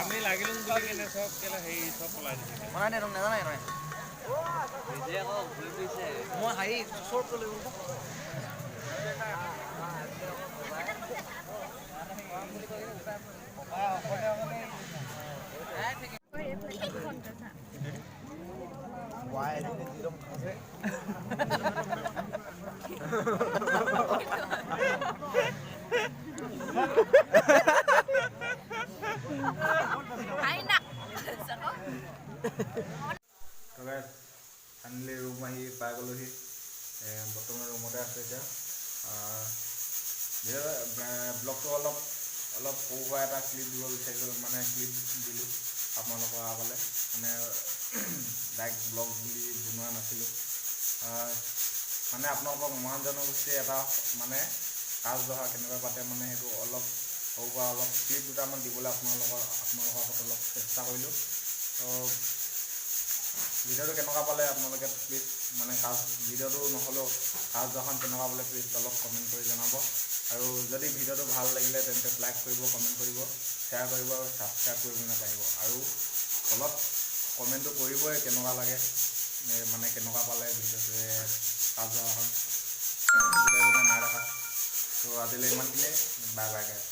আমি লাগিলো বুলি কিনে সব কেলা হেই সব পলাই দিছে মনা নে ৰং নাজানে নহয় এই যে আকৌ ঘুৰি ফুৰিছে মই হাই শৰ্ট লৈ গ'ল Why did you don't say? Ay na. Sako. So guys, finally room ahi পাই গলোহি বৰ্তমান ৰুমতে আছে এতিয়া ব্লগটো অলপ সৰু হোৱা এটা ক্লিপ দিব বিচাৰিলোঁ মানে ক্লিপ দিলোঁ আপোনালোকৰ আগলৈ মানে ডাইৰেক্ট ব্লগ বুলি বনোৱা নাছিলোঁ মানে আপোনালোকক মহান জনগোষ্ঠীৰ এটা মানে কাজ দহা কেনেকৈ পাতে মানে সেইটো অলপ সৰু পৰা অলপ ক্লিপ দুটামান দিবলৈ আপোনালোকৰ হাতত অলপ চেষ্টা কৰিলোঁ তো ভিডিঅ'টো কেনেকুৱা পালে আপোনালোকে প্লিজ মানে ভিডিঅ'টো নহ'লেও কাজ দহাখন কেনেকুৱা পালে প্লিজ অলপ কমেণ্ট কৰি জনাব আৰু যদি ভিডিঅ'টো ভাল লাগিলে তেন্তে লাইক কৰিব কমেণ্ট কৰিব শ্বেয়াৰ কৰিব আৰু ছাবস্ক্ৰাইব কৰিব নাপাহৰিব আৰু তলত কমেণ্টটো কৰিবই কেনেকুৱা লাগে মানে কেনেকুৱা পালে ভিডিঅ'টোৱে কাজ দহাখন ভিডিঅ'টো নাই দেখা তো আজিলৈ ইমানখিনিয়ে বাই বাই গাইজ